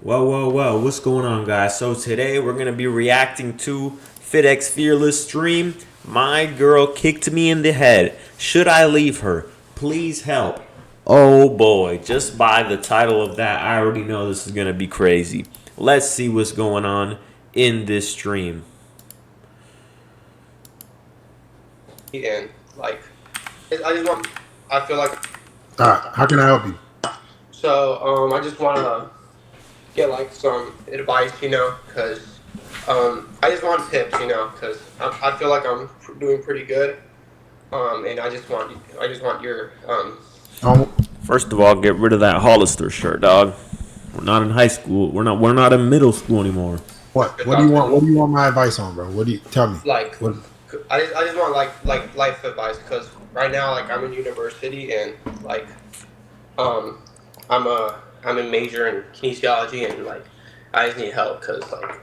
Well, what's going on, guys? So today we're going to be reacting to FitX Fearless stream. My girl kicked me in the head. Should I leave her? Please help. Oh boy, just by the title of that, I already know this is going to be crazy. Let's see what's going on in this stream. And like, I feel like. All right, how can I help you? So, I just want to get like some advice, because I just want tips, because I feel like I'm doing pretty good, and I just want your Um, First of all, get rid of that Hollister shirt, dog. We're not in high school. We're not in middle school anymore. what? What do you want? What do you want my advice on, bro? What do you tell me? like, What? I just want like life advice, because right now like I'm in university and like um I'm a I'm a major in kinesiology, and like I just need help because like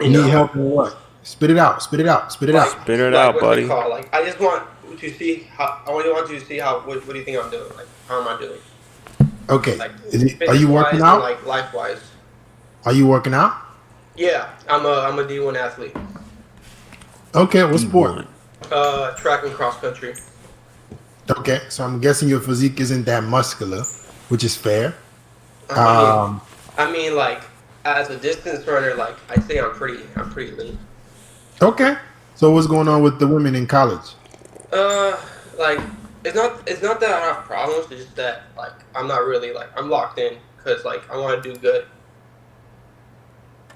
You need help in what? Spit it out. Spit it out. Spit it like out. Spit it like out, what's it buddy. called? Like I just want to see how I only want you to see how what do you think I'm doing? Like how am I doing? Okay. Like Are you fitness wise working and out? like life wise. Are you working out? Yeah, I'm a D1 athlete. Okay. What sport? D1. Track and cross country. Okay. So I'm guessing your physique isn't that muscular, which is fair. I mean, Um. like as a distance runner, like I'd say I'm pretty lean. Okay. So what's going on with the women in college? Uh, like it's not that I have problems. It's just that like I'm not really like I'm locked in because like I want to do good.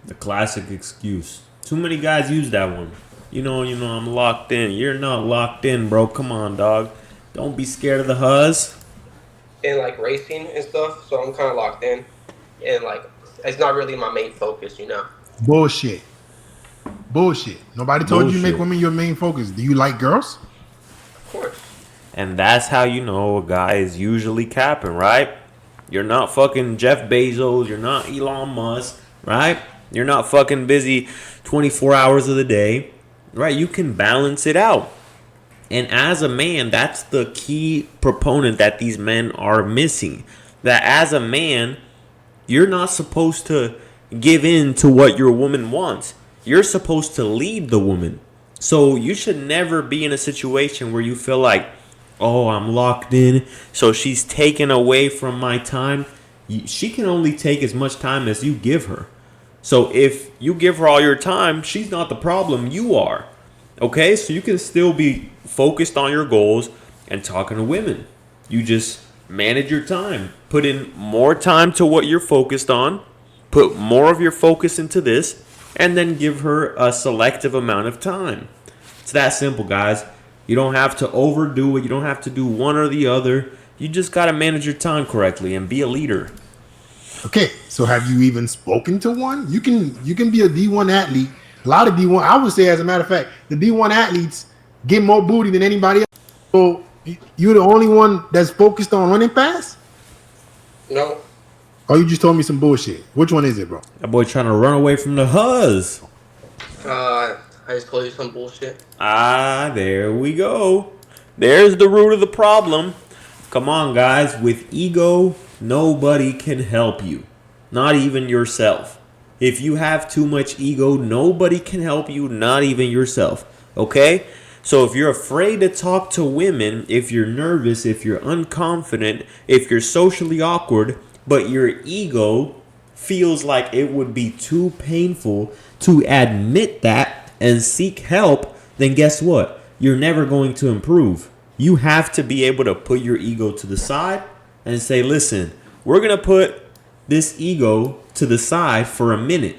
The classic excuse. Too many guys use that one. I'm locked in. You're not locked in, bro. Come on, dog. Don't be scared of the huzz. In like racing and stuff, so I'm kind of locked in, and like it's not really my main focus. Bullshit. Bullshit. Nobody told you make Bullshit. women your main focus. Do you like girls? Of course. And that's how you know a guy is usually capping, right? You're not fucking Jeff Bezos. You're not Elon Musk, right? You're not fucking busy 24 hours of the day, right? You can balance it out. And as a man, that's the key proponent that these men are missing. That as a man, you're not supposed to give in to what your woman wants. You're supposed to lead the woman. So you should never be in a situation where you feel like, oh, I'm locked in, so she's taken away from my time. She can only take as much time as you give her. So if you give her all your time, she's not the problem, you are. Okay? So you can still be focused on your goals and talking to women. You just manage your time. Put in more time to what you're focused on. Put more of your focus into this, and then give her a selective amount of time. It's that simple, guys. You don't have to overdo it. You don't have to do one or the other. You just got to manage your time correctly and be a leader. Okay, so have you even spoken to one? You can be a D1 athlete. A lot of D1, I would say, as a matter of fact, the D1 athletes get more booty than anybody else. So you're the only one that's focused on running fast? No. Or you just told me some bullshit? Which one is it, bro? That boy trying to run away from the huzz. I just told you some bullshit. Ah, there we go. There's the root of the problem. Come on, guys. With ego, nobody can help you. Not even yourself. If you have too much ego, nobody can help you, not even yourself. Okay? So if you're afraid to talk to women, if you're nervous, if you're unconfident, if you're socially awkward, but your ego feels like it would be too painful to admit that and seek help, then guess what? You're never going to improve. You have to be able to put your ego to the side and say, listen, we're going to put this ego to the side for a minute.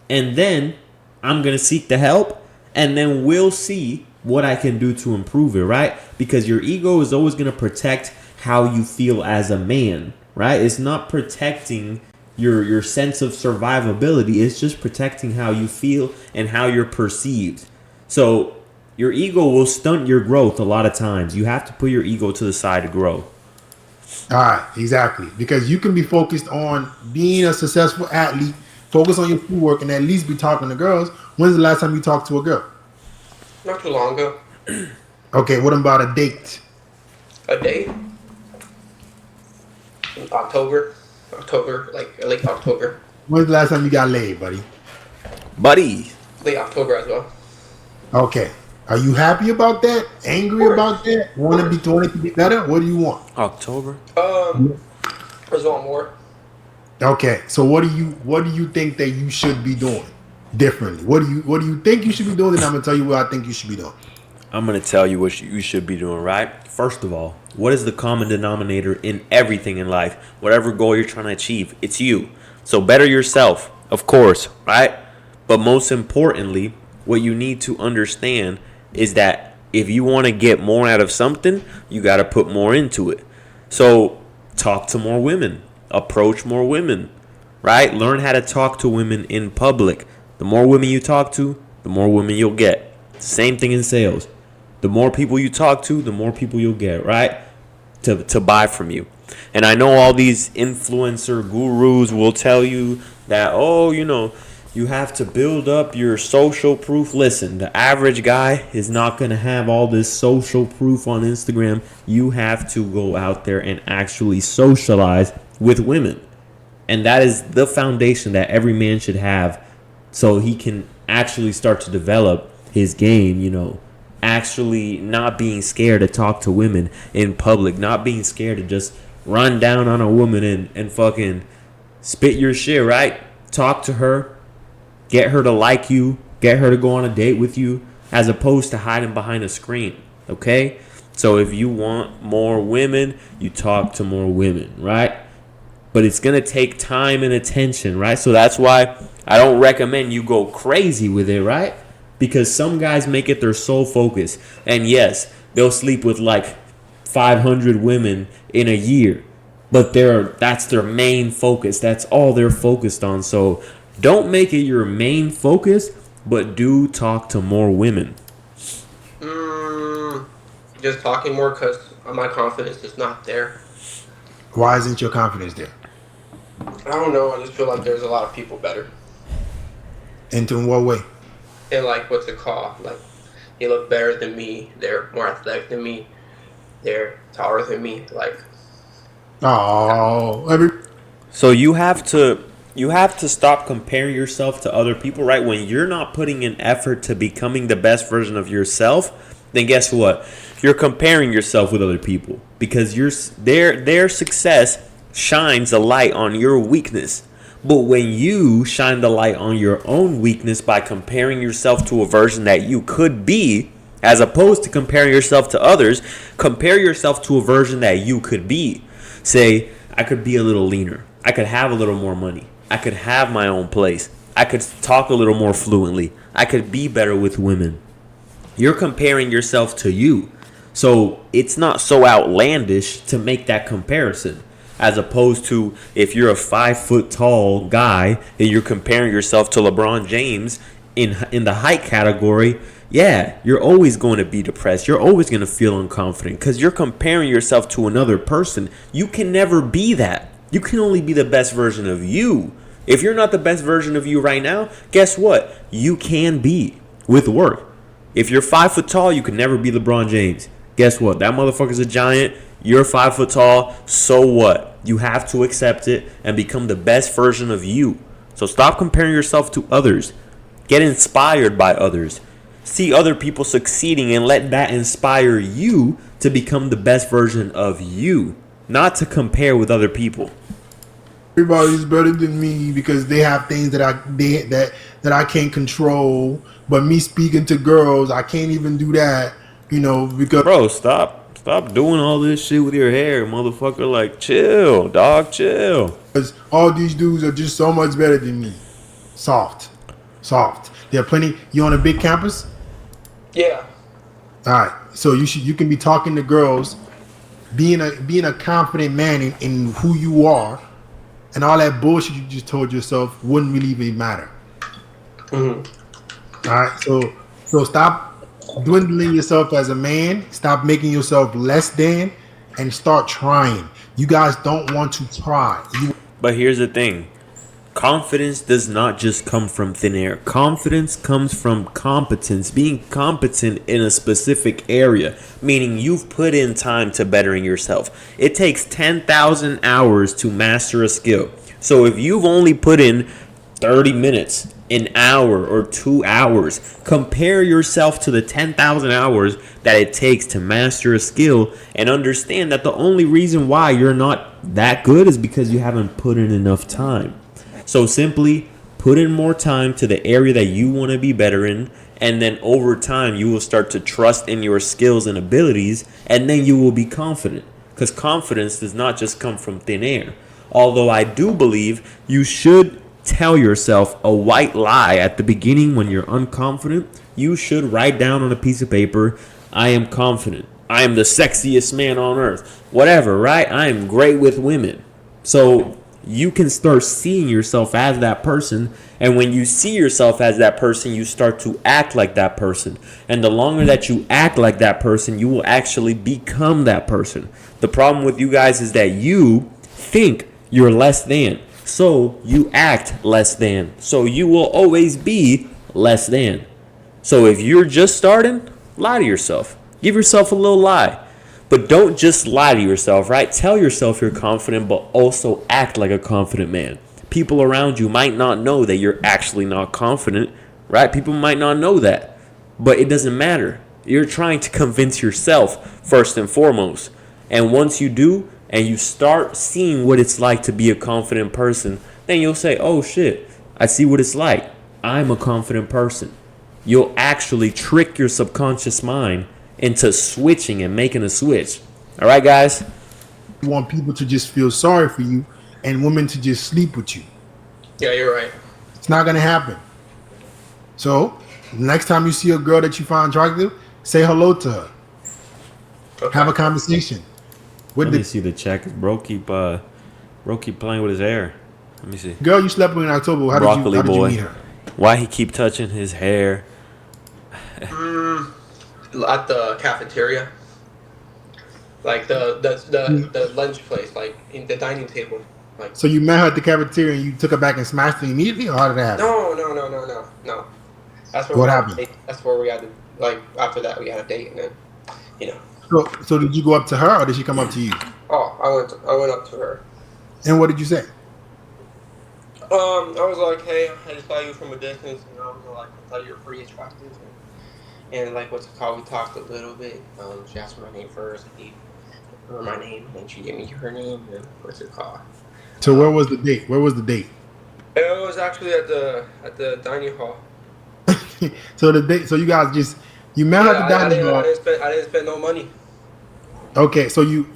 And then I'm going to seek the help. And then we'll see what I can do to improve it, right? Because your ego is always going to protect how you feel as a man, right? It's not protecting your sense of survivability. It's just protecting how you feel and how you're perceived. So your ego will stunt your growth a lot of times. You have to put your ego to the side to grow. All right, exactly. Because you can be focused on being a successful athlete, focus on your footwork, and at least be talking to girls. When's the last time you talked to a girl? Not too long ago. Okay, what about a date? A day. October. October, like late October. When's the last time you got laid, buddy? Buddy. Late October as well. Okay. Are you happy about that? Angry about that? Want it to be better? What do you want? October. I just want more. Okay. So what do you think that you should be doing differently? What do you think you should be doing? And I'm gonna tell you what I think you should be doing. I'm going to tell you what you should be doing, right? First of all, what is the common denominator in everything in life? Whatever goal you're trying to achieve, it's you. So better yourself, of course, right? But most importantly, what you need to understand is that if you want to get more out of something, you got to put more into it. So talk to more women, approach more women, right? Learn how to talk to women in public. The more women you talk to, the more women you'll get. Same thing in sales. The more people you talk to, the more people you'll get, right? To buy from you. And I know all these influencer gurus will tell you that, oh, you have to build up your social proof. Listen, the average guy is not going to have all this social proof on Instagram. You have to go out there and actually socialize with women. And that is the foundation that every man should have so he can actually start to develop his game, actually not being scared to talk to women in public, not being scared to just run down on a woman and fucking spit your shit, right? Talk to her, get her to like you, get her to go on a date with you, as opposed to hiding behind a screen, okay? So if you want more women, you talk to more women, right? But it's going to take time and attention, right? So that's why I don't recommend you go crazy with it, right? Because some guys make it their sole focus. And yes, they'll sleep with like 500 women in a year. But that's their main focus. That's all they're focused on. So don't make it your main focus, but do talk to more women. Just talking more because my confidence is not there. Why isn't your confidence there? I don't know. I just feel like there's a lot of people better. In what way? And like, what's it called? Like, they look better than me. They're more athletic than me. They're taller than me. Like, so you have to stop comparing yourself to other people, right? When you're not putting an effort to becoming the best version of yourself, then guess what? You're comparing yourself with other people because their success shines a light on your weakness. But when you shine the light on your own weakness by comparing yourself to a version that you could be, as opposed to comparing yourself to others, compare yourself to a version that you could be. Say, I could be a little leaner. I could have a little more money. I could have my own place. I could talk a little more fluently. I could be better with women. You're comparing yourself to you. So it's not so outlandish to make that comparison. As opposed to if you're a 5 foot tall guy and you're comparing yourself to LeBron James in the height category, yeah, you're always going to be depressed. You're always going to feel unconfident because you're comparing yourself to another person. You can never be that. You can only be the best version of you. If you're not the best version of you right now, guess what? You can be with work. If you're 5 foot tall, you can never be LeBron James. Guess what? That motherfucker's a giant. You're 5 foot tall. So what? You have to accept it and become the best version of you. So stop comparing yourself to others. Get inspired by others. See other people succeeding and let that inspire you to become the best version of you. Not to compare with other people. Everybody's better than me because they have things that I can't control. But me speaking to girls, I can't even do that. Because bro, stop doing all this shit with your hair, motherfucker. Like, chill, dog, chill. Because all these dudes are just so much better than me. Soft. There are plenty. You on a big campus? yeah. All right. So you can be talking to girls, being a confident man in who you are, and all that bullshit you just told yourself wouldn't really even matter. Mm-hmm. All right. So stop dwindling yourself as a man. Stop making yourself less than, and start trying. You guys don't want to try. But here's the thing. confidence does not just come from thin air. Confidence comes from competence, being competent in a specific area, meaning you've put in time to bettering yourself. It takes 10,000 hours to master a skill. So if you've only put in 30 minutes, an hour, or 2 hours, compare yourself to the 10,000 hours that it takes to master a skill, and understand that the only reason why you're not that good is because you haven't put in enough time. So simply put in more time to the area that you want to be better in, and then over time you will start to trust in your skills and abilities, and then you will be confident. Because confidence does not just come from thin air. Although I do believe you should tell yourself a white lie at the beginning when you're unconfident. You should write down on a piece of paper, I am confident. I am the sexiest man on earth. Whatever, right? I am great with women. So you can start seeing yourself as that person. And when you see yourself as that person, you start to act like that person. And the longer that you act like that person, you will actually become that person. The problem with you guys is that you think you're less than. So you act less than. So you will always be less than. So if you're just starting, lie to yourself. Give yourself a little lie. But don't just lie to yourself, right? Tell yourself you're confident, but also act like a confident man. People around you might not know that you're actually not confident, right? People might not know that. But it doesn't matter. You're trying to convince yourself first and foremost. And once you do, and you start seeing what it's like to be a confident person, then you'll say, oh shit, I see what it's like. I'm a confident person. You'll actually trick your subconscious mind into switching and making a switch. All right, guys? You want people to just feel sorry for you and women to just sleep with you. Yeah, you're right. It's not going to happen. So, next time you see a girl that you find attractive, say hello to her. Okay. Have a conversation. Let me see the check. Bro keep playing with his hair. Let me see. Girl you slept with in October, how did you meet her? Why he keep touching his hair? At the cafeteria, like the lunch place, like in the dining table. Like, so you met her at the cafeteria and you took her back and smashed her immediately, or how did that happen? No. That's where What happened? That's where we had to, like, after that we had a date, and then, you know. So did you go up to her or did she come up to you? Oh, I went up to her. And what did you say? I was like, hey, I just saw you from a distance, and I was like, I thought you were pretty attractive. And like, what's it called? We talked a little bit. She asked me my name first. I gave her my name, and then she gave me her name. And what's it called? So where was the date? Where was the date? It was actually at the dining hall. So the date. So you guys you met her at the dining hall. I didn't spend no money. Okay, so you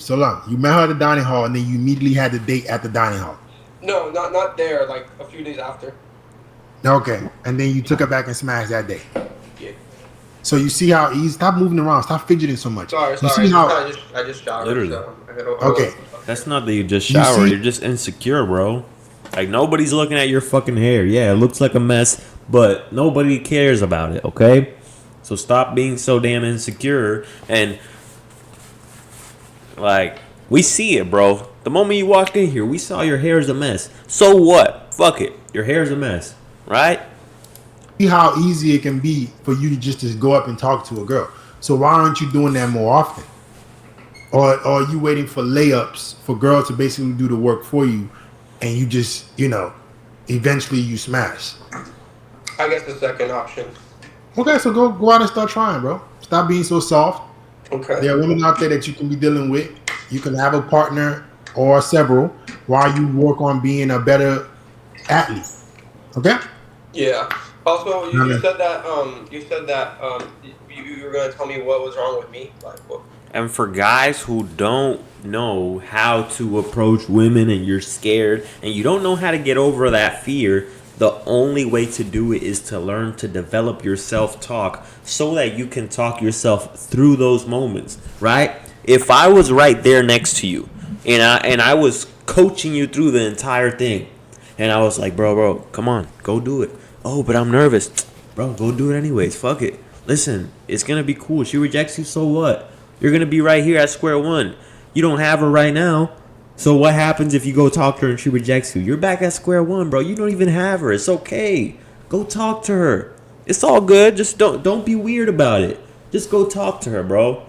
met her at the dining hall, and then you immediately had the date at the dining hall. No, not there. Like a few days after. Okay, and then you took her back and smashed that day. Yeah. So you see how easy. Stop moving around. Stop fidgeting so much. Sorry. You see how? I just showered. Literally. So Okay. That's not that you just shower. You're just insecure, bro. Like, nobody's looking at your fucking hair. Yeah, it looks like a mess, but nobody cares about it, okay? So stop being so damn insecure. And, like, we see it, bro. The moment you walked in here, we saw your hair is a mess. So what? Fuck it. Your hair is a mess, right? See how easy it can be for you to just go up and talk to a girl. So why aren't you doing that more often? Or are you waiting for layups for girls to basically do the work for you, and you just, eventually you smash? I guess the second option. Okay, so go out and start trying, bro. Stop being so soft. Okay. There are women out there that you can be dealing with. You can have a partner or several while you work on being a better athlete. Okay? Yeah. Also, you said that you were gonna tell me what was wrong with me, like what? And for guys who don't know how to approach women and you're scared and you don't know how to get over that fear, the only way to do it is to learn to develop your self-talk so that you can talk yourself through those moments, right? If I was right there next to you and I was coaching you through the entire thing and I was like, bro, come on, go do it. Oh, but I'm nervous. Bro, go do it anyways. Fuck it. Listen, it's going to be cool. She rejects you, so what? You're going to be right here at square one. You don't have her right now. So what happens if you go talk to her and she rejects you? You're back at square one, bro. You don't even have her. It's okay. Go talk to her. It's all good. Just don't be weird about it. Just go talk to her, bro.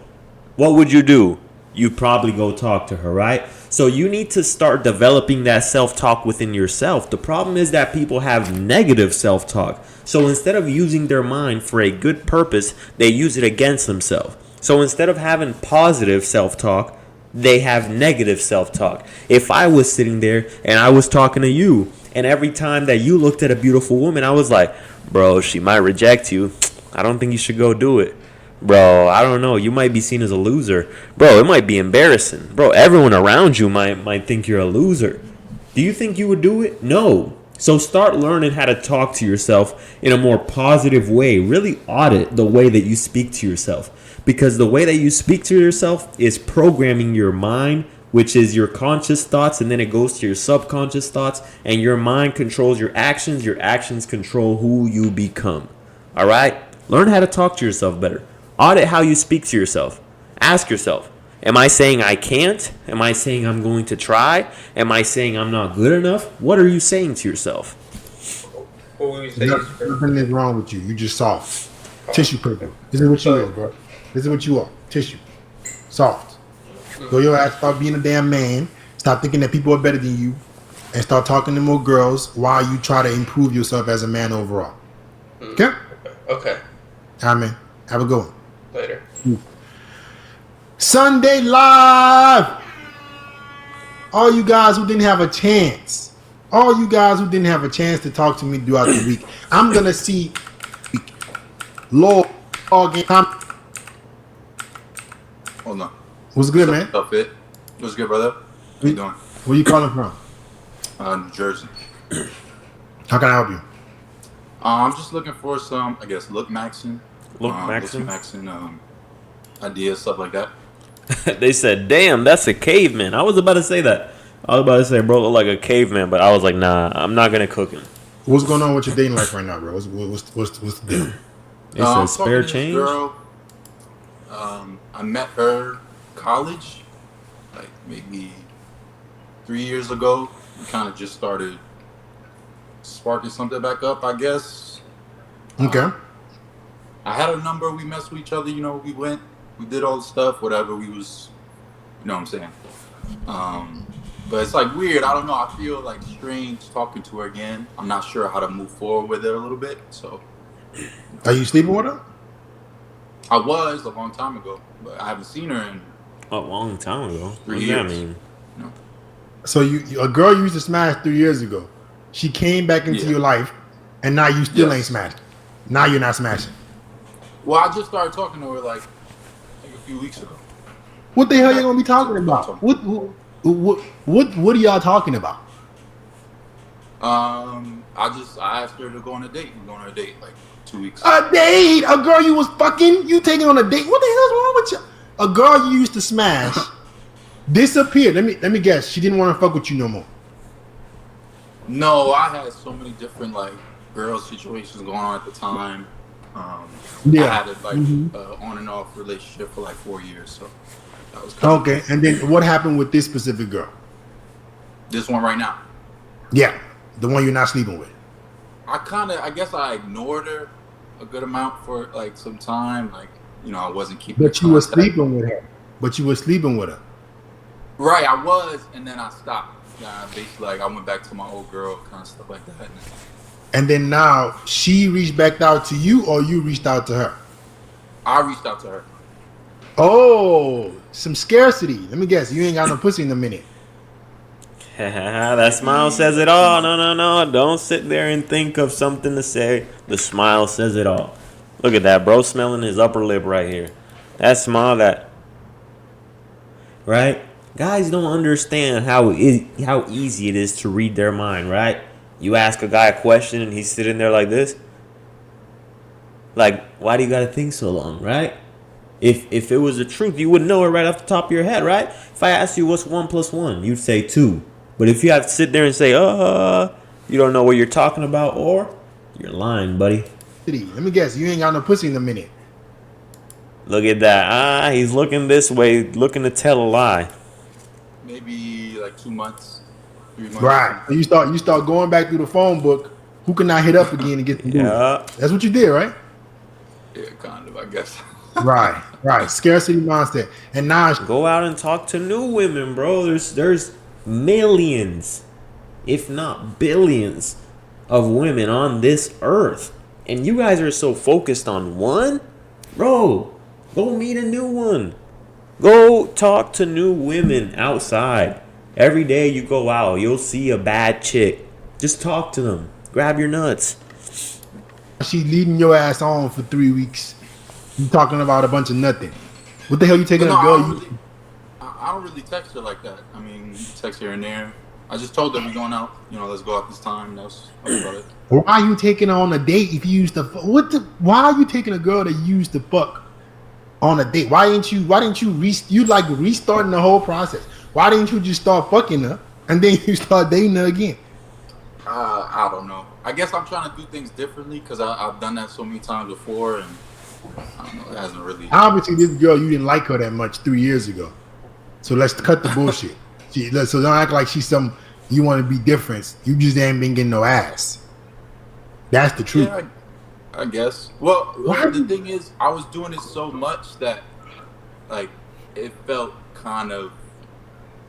What would you do? You'd probably go talk to her, right? So you need to start developing that self-talk within yourself. The problem is that people have negative self-talk. So instead of using their mind for a good purpose, they use it against themselves. So instead of having positive self-talk, they have negative self-talk. If I was sitting there and I was talking to you, and every time that you looked at a beautiful woman, I was like, bro, she might reject you. I don't think you should go do it. Bro, I don't know. You might be seen as a loser. Bro, it might be embarrassing. Bro, everyone around you might think you're a loser. Do you think you would do it? No. So start learning how to talk to yourself in a more positive way. Really audit the way that you speak to yourself. Because the way that you speak to yourself is programming your mind, which is your conscious thoughts, and then it goes to your subconscious thoughts, and your mind controls your actions control who you become. All right? Learn how to talk to yourself better. Audit how you speak to yourself. Ask yourself, am I saying I can't? Am I saying I'm going to try? Am I saying I'm not good enough? What are you saying to yourself? What would you say? Nothing is wrong with you. You just soft. Tissue paper. This is what you are, bro. This is what you are. Tissue. Soft. Go your ass, start being a damn man. Stop thinking that people are better than you. And start talking to more girls while you try to improve yourself as a man overall. Okay? Okay. All right, man. Have a good one. Later. Sunday Live. All you guys who didn't have a chance. All you guys who didn't have a chance to talk to me throughout the week. I'm going to see Lord game. Hold on. What's good, man? What's up, Fit? What's good, brother? How you doing? Where you calling from? New Jersey. How can I help you? I'm just looking for some, I guess, look maxing ideas, stuff like that. They said, damn, that's a caveman. I was about to say that. I was about to say, bro, look like a caveman, but I was like, nah, I'm not going to cook him. What's going on with your dating life right now, bro? What's the deal? They said spare change? Girl, I met her college, like maybe 3 years ago. We kind of just started sparking something back up, I guess. Okay. I had a number. We messed with each other. You know, we did all the stuff, whatever. We was, you know what I'm saying. But it's like weird. I don't know. I feel like strange talking to her again. I'm not sure how to move forward with it a little bit. So, are you sleeping with her? I was a long time ago, but I haven't seen her in a long time ago. 3 What does years. that mean? No. So a girl you used to smash 3 years ago. She came back into your life, and now you still ain't smashed. Now you're not smashing. Well, I just started talking to her like a few weeks ago. What the hell you gonna be talking about? What are y'all talking about? I asked her to go on a date. We're going on a date like 2 weeks. A date? A girl you was fucking? You taking on a date? What the hell's wrong with you? A girl you used to smash disappeared. Let me guess. She didn't want to fuck with you no more. No, I had so many different like girl situations going on at the time. I had a on and off relationship for like 4 years, so that was kind okay. And then what happened with this specific girl? This one right now. Yeah, the one you're not sleeping with. I guess I ignored her a good amount for like some time. Like, you know, I wasn't keeping. But you were sleeping with her. Right, I was, and then I stopped. Basically, like I went back to my old girl, kind of stuff like that. And then now she reached back out to you, or you reached out to her? I reached out to her. Oh, some scarcity. Let me guess. You ain't got no pussy in a minute. That smile says it all. No. Don't sit there and think of something to say. The smile says it all. Look at that, bro, smelling his upper lip right here. That smile, right? Guys don't understand how easy it is to read their mind, right? You ask a guy a question and he's sitting there like this. Like, why do you gotta think so long, right? If it was the truth, you would know it right off the top of your head, right? If I asked you what's 1 + 1, you'd say 2. But if you have to sit there and say, you don't know what you're talking about, or you're lying, buddy. Let me guess. You ain't got no pussy in a minute. Look at that. He's looking this way, looking to tell a lie. Maybe like like 2 months, 3 months. Right. So you start going back through the phone book. Who can I hit up again and get some booty? Yeah. That's what you did, right? Yeah, kind of, I guess. Right. Scarcity mindset. And now Go out and talk to new women, bro. There's millions, if not billions, of women on this earth. And you guys are so focused on one? Bro, go meet a new one. Go talk to new women outside. Every day you go out, you'll see a bad chick. Just talk to them. Grab your nuts. she's leading your ass on for 3 weeks. You talking about a bunch of nothing. What the hell you taking But a no, girl? I don't really text her like that. I mean, text here and there. I just told her we're going out. Let's go out this time. That was about it. Why are you taking her on a date if you used to? Why are you taking a girl that you used to fuck on a date? Why didn't you restarting the whole process? Why didn't you just start fucking her and then you start dating her again? I don't know. I guess I'm trying to do things differently because I've done that so many times before, and I don't know. It hasn't really. Obviously, this girl, you didn't like her that much 3 years ago. So let's cut the bullshit. So don't act like she's some. You want to be different. You just ain't been getting no ass. That's the truth. Yeah, I guess. Well, Why? the thing is, I was doing it so much that, like, it felt kind of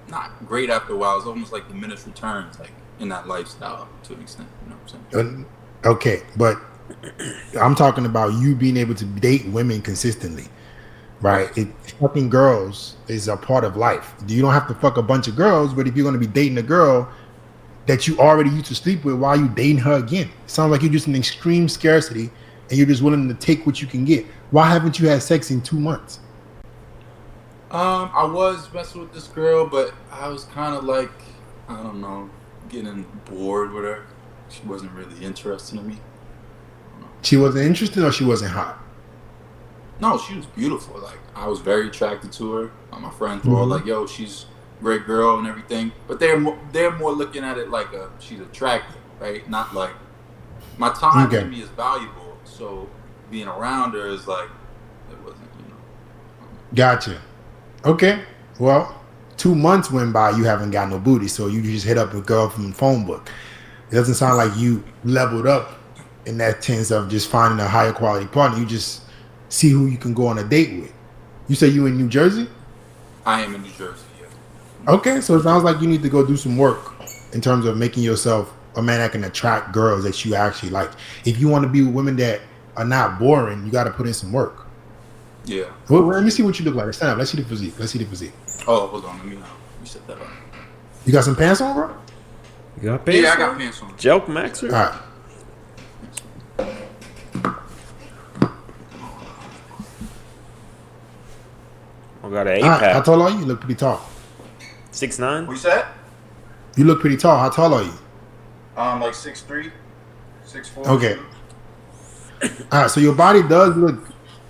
not great after a while. It was almost like diminished returns, like in that lifestyle to an extent. You know what I'm saying? Okay, but I'm talking about you being able to date women consistently, right? Fucking girls is a part of life. You don't have to fuck a bunch of girls, but if you're going to be dating a girl that you already used to sleep with, why are you dating her again? It sounds like you're just in extreme scarcity and you're just willing to take what you can get. Why haven't you had sex in 2 months? I was messing with this girl, but I was kind of like, I don't know, getting bored with her. She wasn't really interested in me. She wasn't interested or she wasn't hot? No, she was beautiful. Like, I was very attracted to her. My friends were all like, "Yo, she's a great girl and everything." But they're more looking at it like she's attractive, right? Not like my time to me is valuable. So being around her is like it wasn't, Gotcha. Okay. Well, 2 months went by, you haven't got no booty, so you just hit up a girl from the phone book. It doesn't sound like you leveled up in that sense of just finding a higher quality partner. You just see who you can go on a date with. You say you in New Jersey? I am in New Jersey, yeah. Okay, so it sounds like you need to go do some work in terms of making yourself a man that can attract girls that you actually like. If you want to be with women that are not boring, you got to put in some work. Yeah. Well, let me see what you look like. Stand up. Let's see the physique. Oh, hold on. Let me set that up. You got some pants on, bro? You got pants? Yeah, I got pants on. Joke Maxer? All right. I got an All right. How 8-pack. tall are you? You look pretty tall. 6'9"? What you said? You look pretty tall. How tall are you? Like 6'3", 6'4". Okay. All right. So your body does look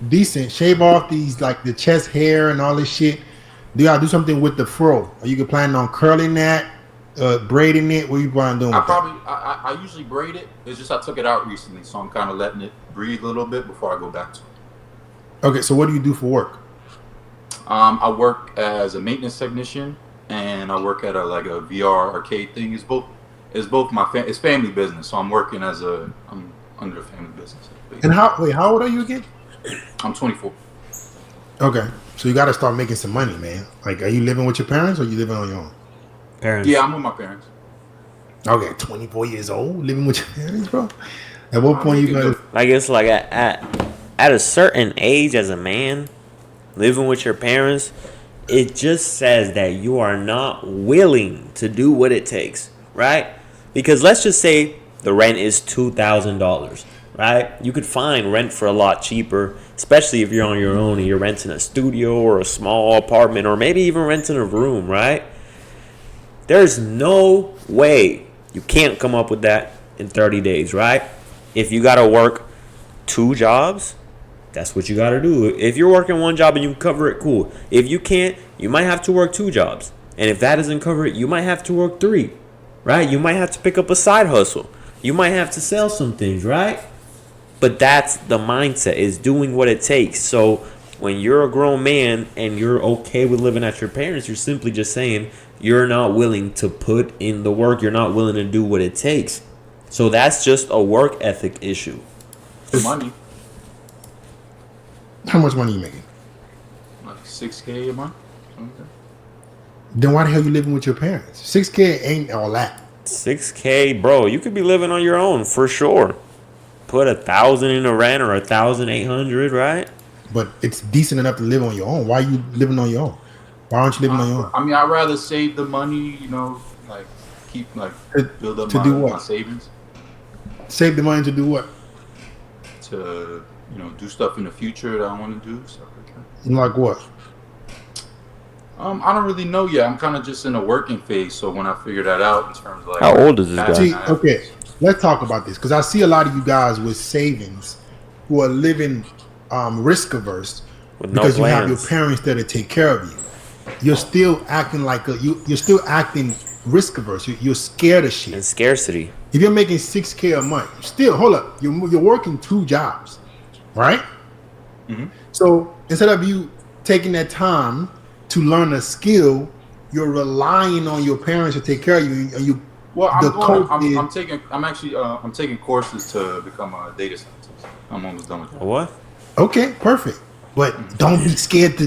decent. Shave off these like the chest hair and all this shit. You gotta do something with the fro. Are you planning on curling that, braiding it? What are you planning on doing? I usually braid it. It's just I took it out recently, so I'm kind of letting it breathe a little bit before I go back to it. Okay. So what do you do for work? I work as a maintenance technician, and I work at a VR arcade thing. It's both it's family business, so I'm working I'm under a family business. And how old are you again? I'm 24. Okay. So you got to start making some money, man. Like, are you living with your parents or are you living on your own? Parents. Yeah, I'm with my parents. Okay, 24 years old, living with your parents, bro. At what point you gonna? Like, it's like at a certain age as a man, living with your parents, it just says that you are not willing to do what it takes, right? Because let's just say the rent is $2,000, right? You could find rent for a lot cheaper, especially if you're on your own and you're renting a studio or a small apartment or maybe even renting a room, right? There's no way you can't come up with that in 30 days, right? If you got to work 2 jobs, that's what you got to do. If you're working 1 job and you can cover it, cool. If you can't, you might have to work 2 jobs. And if that doesn't cover it, you might have to work 3, right? You might have to pick up a side hustle. You might have to sell some things, right? But that's the mindset, is doing what it takes. So when you're a grown man and you're okay with living at your parents, you're simply just saying, you're not willing to put in the work. You're not willing to do what it takes. So that's just a work ethic issue. Money, How much money you making? like $6K a month. Something like that. Then why the hell you living with your parents? 6K ain't all that. 6K, bro, you could be living on your own for sure. Put 1,000 in a rent or 1,800, right? But it's decent enough to live on your own. Why are you living on your own? Why aren't you living on your own? I mean, I'd rather save the money, like keep build up To do what? my savings Save the money to do what? to do stuff in the future that I want to do, stuff like that. Like what? I don't really know yet. I'm kind of just in a working phase, so when I figure that out in terms of like How old is this guy? See, okay, let's talk about this because I see a lot of you guys with savings who are living risk averse With no because you have your plans. parents there to take care of you. You're still acting like you're still acting risk averse. You're scared of shit. And scarcity. If you're making 6K a month, still hold up. You're working 2 jobs, right? Mhm. So instead of you taking that time to learn a skill, you're relying on your parents to take care of you, and you. Well, The coach is- I'm taking courses to become a data scientist. I'm almost done with that. What? Okay, perfect. But don't be scared to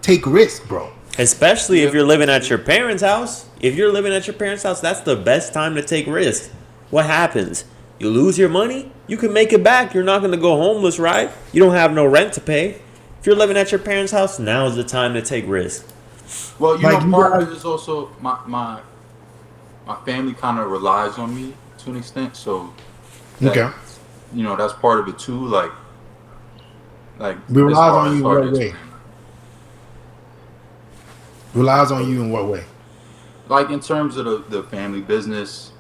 take risk, bro. Especially if you're living at your parents' house. If you're living at your parents' house, that's the best time to take risks. What happens? You lose your money? You can make it back. You're not going to go homeless, right? You don't have no rent to pay. If you're living at your parents' house, now's the time to take risks. Well, Like, you part guys- of it is also my family kind of relies on me to an extent, so that, Okay. that's part of it too. Like We it's relies hard- on it's you in hard what to way? explain. Relies on you in what way? Like in terms of the family business,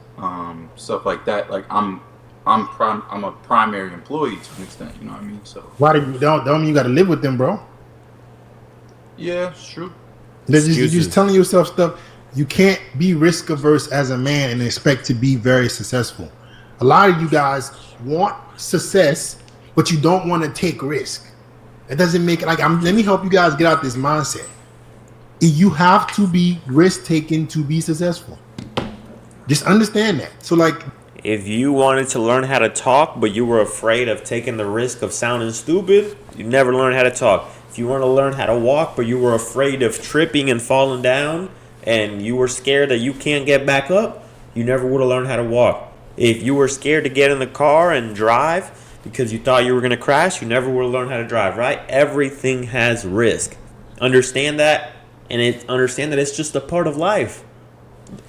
stuff like that. Like I'm a primary employee to an extent. You know what I mean? So Why don't mean you got to live with them, bro? yeah, it's true. You're Excuses. just telling yourself stuff. You can't be risk averse as a man and expect to be very successful. A lot of you guys want success, but you don't want to take risk. It doesn't make it let me help you guys get out this mindset. You have to be risk taking to be successful. Just understand that. So If you wanted to learn how to talk, but you were afraid of taking the risk of sounding stupid, you never learned how to talk. If you want to learn how to walk, but you were afraid of tripping and falling down, and you were scared that you can't get back up, you never would have learned how to walk. If you were scared to get in the car and drive because you thought you were going to crash, you never would have learned how to drive, right? Everything has risk. Understand that, and understand that it's just a part of life.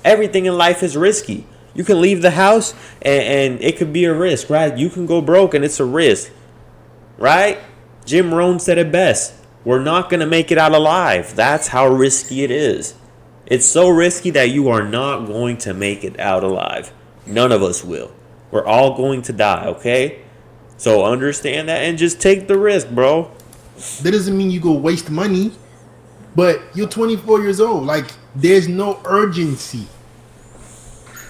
Everything in life is risky. You can leave the house and it could be a risk, right? You can go broke and it's a risk, right? Jim Rohn said it best. We're not going to make it out alive. That's how risky it is. It's so risky that you are not going to make it out alive. None of us will. We're all going to die, okay? So understand that and just take the risk, bro. that doesn't mean you go waste money, but you're 24 years old. There's no urgency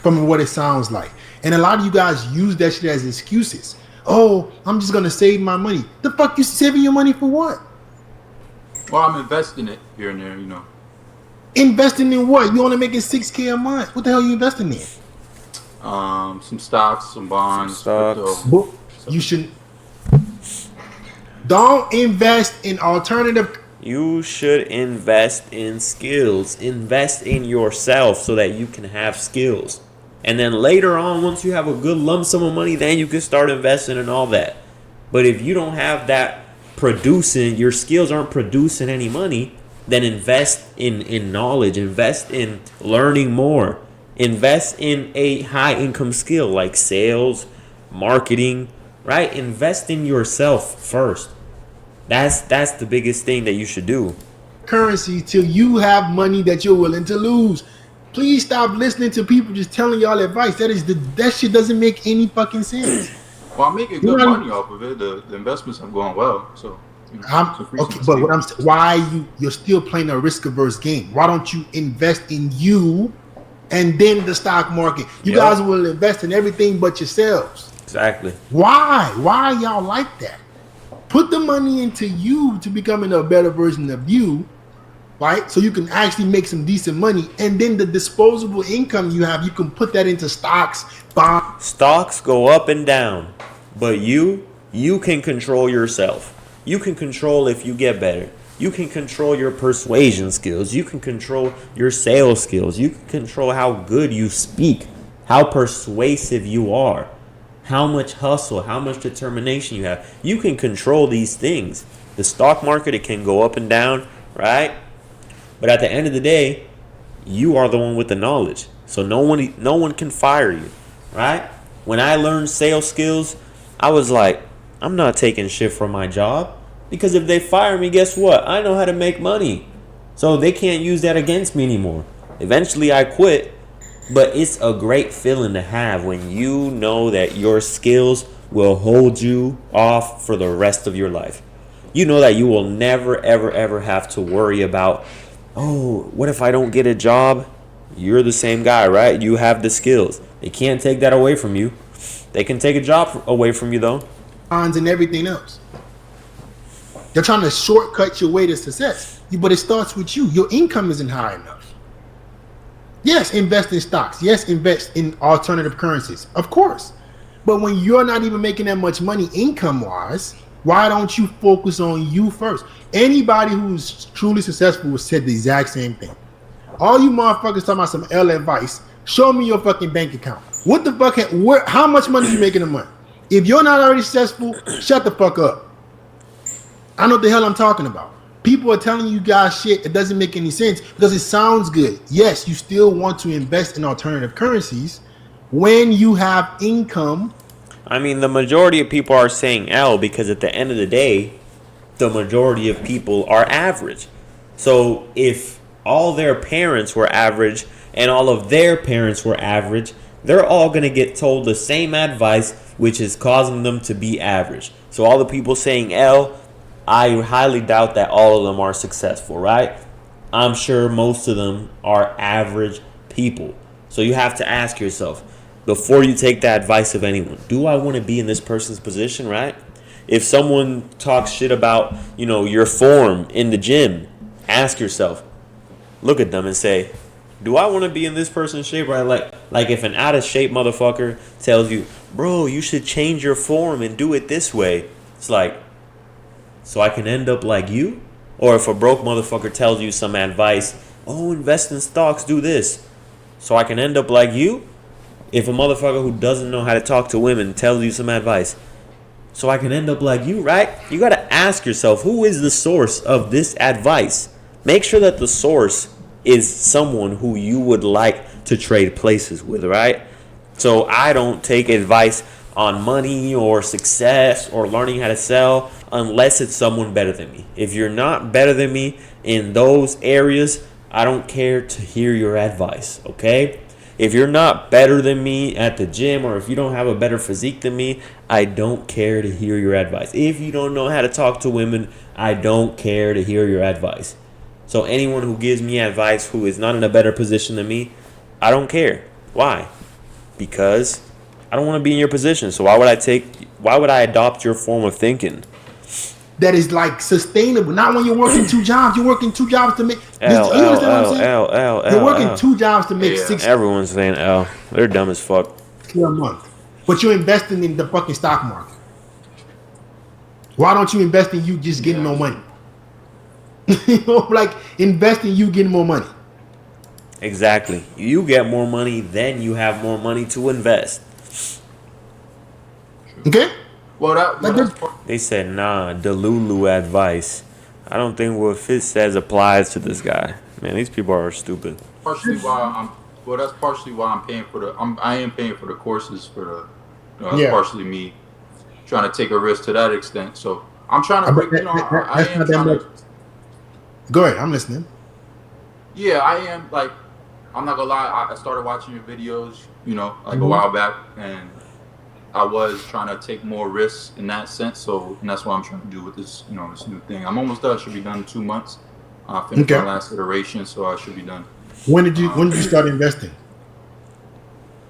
from what it sounds like. And a lot of you guys use that shit as excuses. Oh, I'm just gonna save my money. The fuck you saving your money for what? Well, I'm investing it here and there. Investing in what? You only making 6K a month. What the hell are you investing in? Some stocks, some bonds, Some stocks. crypto. You should don't invest in alternative. You should invest in skills. Invest in yourself so that you can have skills. And then later on, once you have a good lump sum of money, then you can start investing in all that. But if you don't have that producing, your skills aren't producing any money, then invest in knowledge. Invest in learning more. Invest in a high income skill like sales, marketing, right? Invest in yourself first. That's the biggest thing that you should do. Currency till you have money that you're willing to lose. Please stop listening to people just telling y'all advice. That shit doesn't make any fucking sense. Well, I'm making good money off of it. The investments have gone well, so. Okay, but why you're still playing a risk averse game? Why don't you invest in you and then the stock market? You Yep. guys will invest in everything but yourselves. Exactly. Why? Why y'all like that? Put the money into you to becoming a better version of you, right? So you can actually make some decent money, and then the disposable income you have, you can put that into stocks, bonds. Stocks go up and down, but you can control yourself. You can control if you get better. You can control your persuasion skills. You can control your sales skills. You can control how good you speak, how persuasive you are, how much hustle, how much determination you have. You can control these things. The stock market, it can go up and down, right? But at the end of the day, you are the one with the knowledge. So no one can fire you, right? When I learned sales skills, I was like, I'm not taking shit from my job, because if they fire me, guess what? I know how to make money. So they can't use that against me anymore. Eventually I quit, but it's a great feeling to have when you know that your skills will hold you off for the rest of your life. You know that you will never, ever, ever have to worry about, oh, what if I don't get a job? You're the same guy, right? You have the skills. They can't take that away from you. They can take a job away from you, though. And everything else. They're trying to shortcut your way to success, but it starts with you. Your income isn't high enough. Yes, invest in stocks. Yes, invest in alternative currencies. Of course. But when you're not even making that much money income-wise, why don't you focus on you first? Anybody who's truly successful said the exact same thing. All you motherfuckers talking about some L advice, show me your fucking bank account. What the fuck? How much money you making a month? If you're not already successful, shut the fuck up. I know what the hell I'm talking about. People are telling you guys shit. It doesn't make any sense because it sounds good. Yes, you still want to invest in alternative currencies when you have income. I mean, the majority of people are saying L because at the end of the day, the majority of people are average. So if all their parents were average and all of their parents were average, they're all going to get told the same advice, which is causing them to be average. So all the people saying L, I highly doubt that all of them are successful, right? I'm sure most of them are average people. So you have to ask yourself, before you take the advice of anyone, do I want to be in this person's position, right? If someone talks shit about, your form in the gym, ask yourself, look at them and say, do I want to be in this person's shape, right? Like if an out of shape motherfucker tells you, bro, you should change your form and do it this way. It's like, so I can end up like you? Or if a broke motherfucker tells you some advice, oh, invest in stocks, do this, so I can end up like you? If a motherfucker who doesn't know how to talk to women tells you some advice, so I can end up like you, right? You got to ask yourself, who is the source of this advice? Make sure that the source is someone who you would like to trade places with, right? So I don't take advice on money or success or learning how to sell unless it's someone better than me. If you're not better than me in those areas, I don't care to hear your advice, okay? If you're not better than me at the gym, or if you don't have a better physique than me, I don't care to hear your advice. If you don't know how to talk to women, I don't care to hear your advice. So anyone who gives me advice who is not in a better position than me, I don't care. Why? Because I don't want to be in your position. So why would I adopt your form of thinking? That is like sustainable. Not when you're working two jobs. You're working two jobs to make. L. You're working two jobs to make six. Everyone's saying L. They're dumb as fuck. A month, but you're investing in the fucking stock market. Why don't you invest in you just getting more money? Like invest in you getting more money. Exactly. You get more money, then you have more money to invest. Okay. Well, They said, nah, Delulu advice. I don't think what Fitz says applies to this guy. Man, these people are stupid. that's partially why I'm paying for I am paying for the courses for the, that's partially me trying to take a risk to that extent. So I'm trying to break, I am trying to. Go ahead, I'm listening. Yeah, I am, like, I'm not gonna lie, I started watching your videos, a while back, and I was trying to take more risks in that sense, and that's what I'm trying to do with this, this new thing. I'm almost done. I should be done in 2 months. I finished my last iteration, so I should be done. When did you start investing?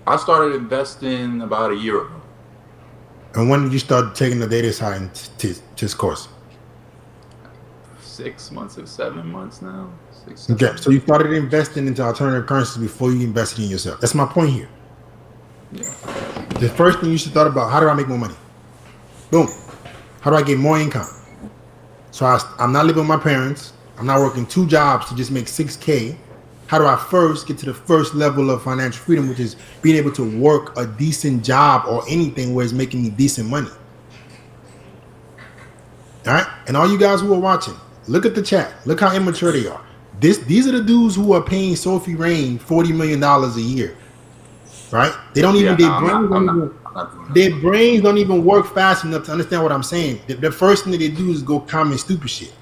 I started investing about a year ago. And when did you start taking the data science course? 6 months or 7 months now. Okay, so you started investing into alternative currencies before you invested in yourself. That's my point here. Yeah. The first thing you should thought about, how do I make more money? Boom. How do I get more income? So I'm not living with my parents. I'm not working 2 jobs to just make 6K. How do I first get to the first level of financial freedom, which is being able to work a decent job or anything where it's making me decent money? All right, and all you guys who are watching, look at the chat. Look how immature they are. These are the dudes who are paying Sophie Rain $40 million a year, right? They don't even their brains don't even work fast enough to understand what I'm saying. The first thing that they do is go comment stupid shit.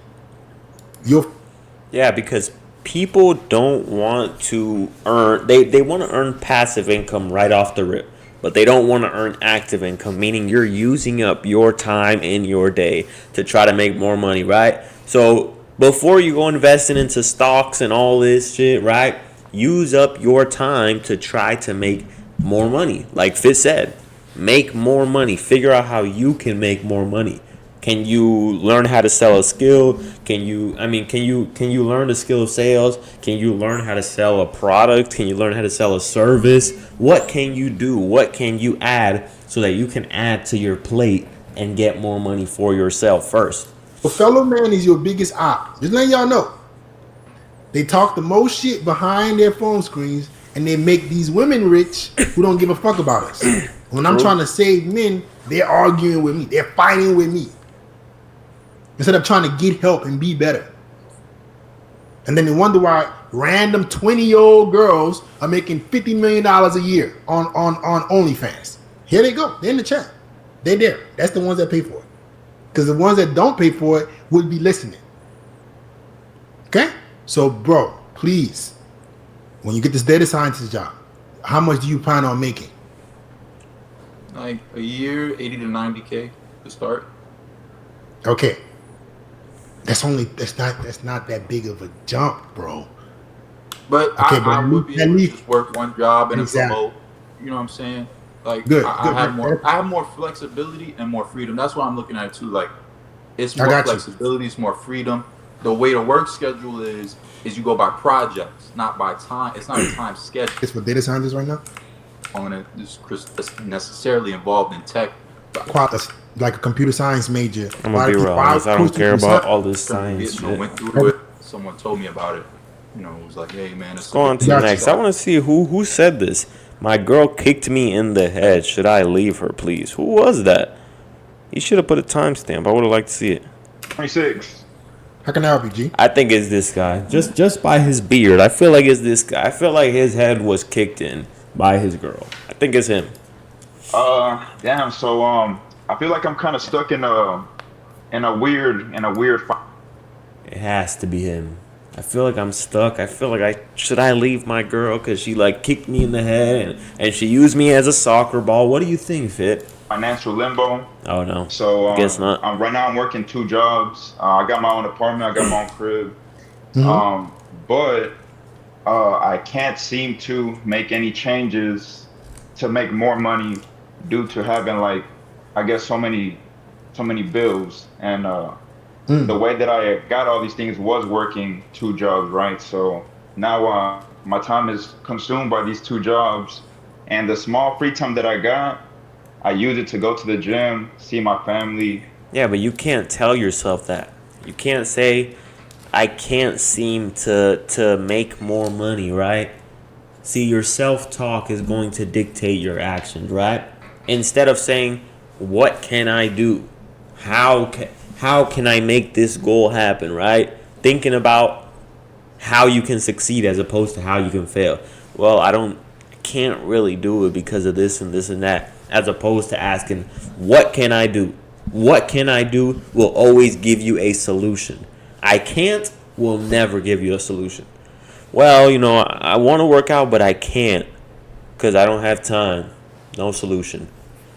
Yeah, because people don't want to earn. They want to earn passive income right off the rip, but they don't want to earn active income, meaning you're using up your time in your day to try to make more money, right? So before you go investing into stocks and all this shit, right? Use up your time to try to make more money. Like Fitz said, make more money. Figure out how you can make more money. Can you learn how to sell a skill? Can you learn the skill of sales? Can you learn how to sell a product? Can you learn how to sell a service? What can you do? What can you add so that you can add to your plate and get more money for yourself first? A fellow man is your biggest op. Just letting y'all know. They talk the most shit behind their phone screens, and they make these women rich who don't give a fuck about us. When I'm trying to save men, they're arguing with me. They're fighting with me. Instead of trying to get help and be better. And then they wonder why random 20-year-old girls are making $50 million a year on OnlyFans. Here they go. They're in the chat. They're there. That's the ones that pay for it. Because the ones that don't pay for it would be listening. Okay? So, bro, please, when you get this data scientist job, how much do you plan on making? Like a year, 80 to 90K to start. Okay. That's not that big of a jump, bro. But okay, I would be able to just work one job and promote. You know what I'm saying? Like I have more flexibility and more freedom. That's why I'm looking at it too. Like it's more flexibility, it's more freedom. The way the work schedule is you go by projects, not by time. It's not a time schedule. It's for data scientists right now. It's necessarily involved in tech. Like a computer science major. I'm gonna be real honest. I don't care about all this science shit. Went through it. Someone told me about it. You know, it was like, hey man, let's go on to the next. I want to see who said this. My girl kicked me in the head. Should I leave her, please? Who was that? You should have put a timestamp. I would have liked to see it. 26. How can I help you, G? I think it's this guy. Just by his beard. I feel like it's this guy. I feel like his head was kicked in by his girl. I think it's him. Damn. So I feel like I'm kind of stuck in a weird. It has to be him. I feel like I'm stuck. I feel like should I leave my girl because she like kicked me in the head and she used me as a soccer ball. What do you think, Fit? Financial limbo. Oh no. So guess not. Right now I'm working 2 jobs. I got my own apartment. I got my own crib. Mm-hmm. But I can't seem to make any changes to make more money due to having like, I guess so many bills. And the way that I got all these things was working 2 jobs, right? So now my time is consumed by these 2 jobs, and the small free time that I got, I use it to go to the gym, see my family. Yeah, but you can't tell yourself that. You can't say, I can't seem to make more money, right? See, your self-talk is going to dictate your actions, right? Instead of saying, what can I do? How can I make this goal happen, right? Thinking about how you can succeed as opposed to how you can fail. Well, I can't really do it because of this and this and that. As opposed to asking, what can I do? What can I do will always give you a solution. I can't will never give you a solution. Well, I want to work out, but I can't because I don't have time. No solution.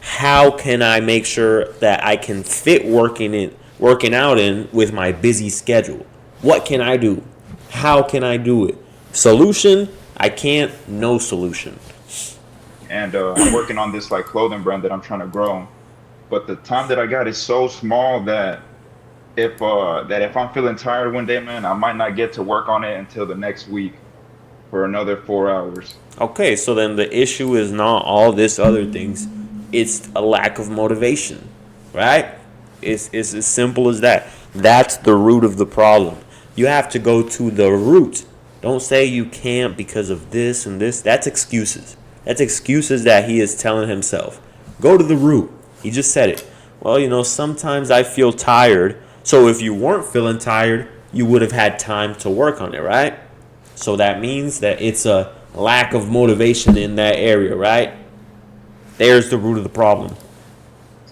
How can I make sure that I can fit working out in with my busy schedule? What can I do? How can I do it? Solution, I can't, no solution. And I'm working on this like clothing brand that I'm trying to grow. But the time that I got is so small that if I'm feeling tired one day, man, I might not get to work on it until the next week for another 4 hours. Okay, so then the issue is not all this other things. It's a lack of motivation, right? It's as simple as that. That's the root of the problem. You have to go to the root. Don't say you can't because of this and this. That's excuses. That's excuses that he is telling himself. Go to the root. He just said it. Well, sometimes I feel tired. So if you weren't feeling tired, you would have had time to work on it, right? So that means that it's a lack of motivation in that area, right? There's the root of the problem.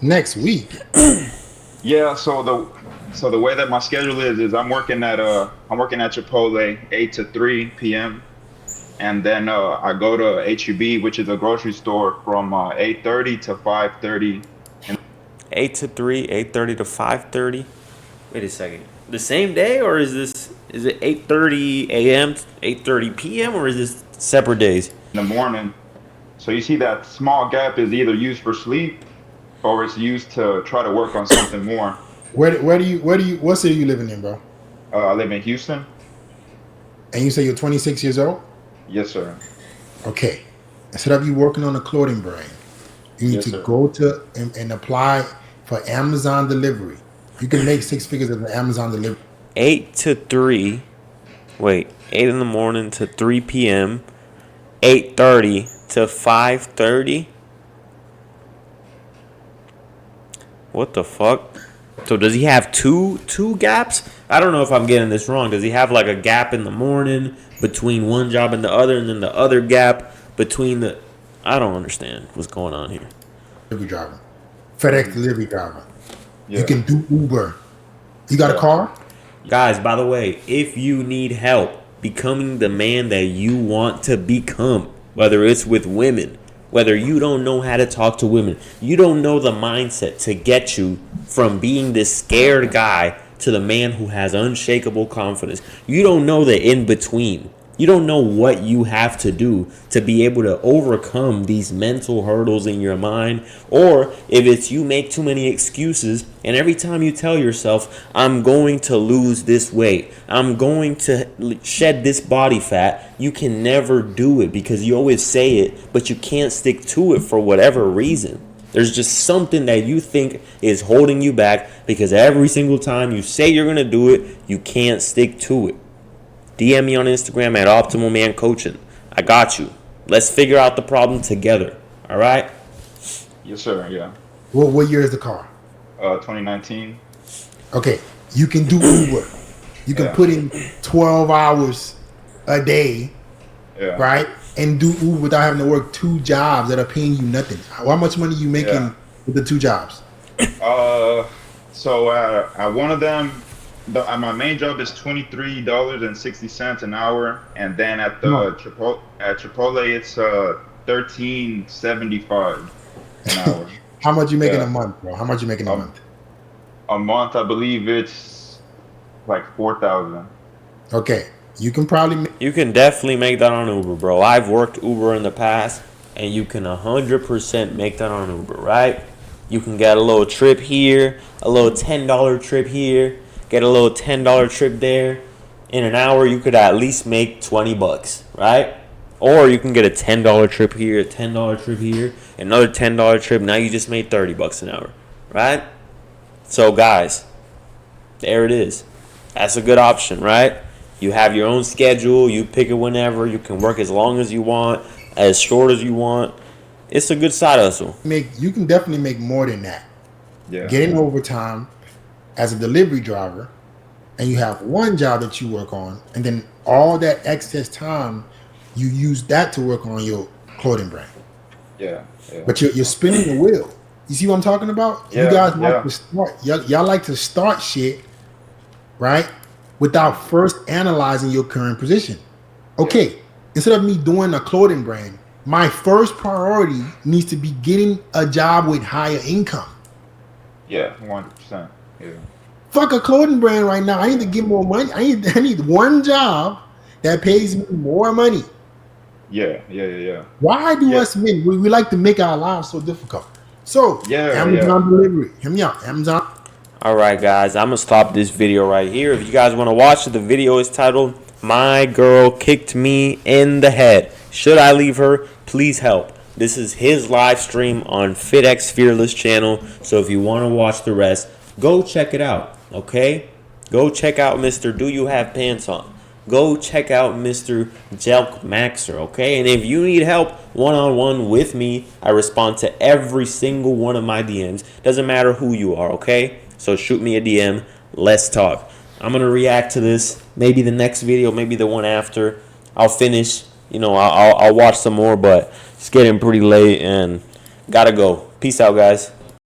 Next week. Yeah, so the way that my schedule is I'm working at Chipotle 8 to 3 p.m. and then I go to HEB, which is a grocery store, from 8:30 to 5:30. 8 to 3, 8:30 to 5:30. Wait a second. The same day, or is it 8:30 a.m., 8:30 p.m., or is this separate days? In the morning. So you see that small gap is either used for sleep or it's used to try to work on something more. What city you living in, bro? I live in Houston. And you say you're 26 years old? Yes, sir. Okay. Instead of you working on a clothing brand, you need Yes, to sir. go to and apply for Amazon delivery. You can make 6 figures as an Amazon delivery. 8 to 3. Wait, 8 in the morning to 3 p.m. 8:30 to 5:30. What the fuck? So does he have two gaps? I don't know if I'm getting this wrong. Does he have like a gap in the morning between one job and the other, and then the other gap between the? I don't understand what's going on here. Delivery driver. FedEx delivery driver. Yeah. You can do Uber. You got a Yeah. car? Guys, by the way, if you need help becoming the man that you want to become, whether it's with women, whether you don't know how to talk to women, you don't know the mindset to get you from being this scared guy to the man who has unshakable confidence. You don't know the in between. You don't know what you have to do to be able to overcome these mental hurdles in your mind. Or if it's you make too many excuses, and every time you tell yourself, I'm going to lose this weight, I'm going to shed this body fat, you can never do it because you always say it, but you can't stick to it for whatever reason. There's just something that you think is holding you back because every single time you say you're going to do it, you can't stick to it. DM me on Instagram at Optimal Man Coaching. I got you. Let's figure out the problem together. All right? Yes, sir. Yeah. What year is the car? 2019. Okay. You can do Uber. You can Yeah. put in 12 hours a day, Yeah. right? And do Uber without having to work 2 jobs that are paying you nothing. How much money you making Yeah. with the 2 jobs? So at one of them, my main job is $23.60 an hour, and then at Chipotle it's $13.75 an hour. How much you making Yeah. a month, bro? How much you making a month? A month, I believe it's like 4,000. Okay. You can probably make You can definitely make that on Uber, bro. I've worked Uber in the past, and you can 100% make that on Uber, right? You can get a little trip here, a little $10 trip here, get a little $10 trip there. In an hour, you could at least make $20, right? Or you can get a $10 trip here, a $10 trip here, another $10 trip. Now you just made $30 an hour, right? So, guys, there it is. That's a good option, right? You have your own schedule. You pick it whenever. You can work as long as you want, as short as you want. It's a good side hustle. you can definitely make more than that. Yeah. Getting overtime as a delivery driver, and you have one job that you work on, and then all that excess time you use that to work on your clothing brand. Yeah. Yeah. But you're spinning the wheel. You see what I'm talking about? Yeah, You guys like yeah. to start. Y'all like to start shit, right? Without first analyzing your current position. Okay, instead of me doing a clothing brand, my first priority needs to be getting a job with higher income. Yeah. 100%. Yeah. Fuck a clothing brand right now. I need to get more money. I need one job that pays me more money. Yeah. Yeah. Yeah. Why do Yeah. us men we like to make our lives so difficult? So Yeah, Amazon delivery. Hear me out. Amazon. All Alright guys, I'm going to stop this video right here. If you guys want to watch it, the video is titled, My Girl Kicked Me in the Head. Should I leave her? Please help. This is his live stream on FitX Fearless channel. So if you want to watch the rest, go check it out. Okay? Go check out Mr. Do You Have Pants On? Go check out Mr. Jelk Maxer, okay? And if you need help one-on-one with me, I respond to every single one of my DMs. Doesn't matter who you are, okay? So shoot me a DM. Let's talk. I'm going to react to this. Maybe the next video, maybe the one after. I'll finish. You know, I'll watch some more, but it's getting pretty late and gotta go. Peace out, guys.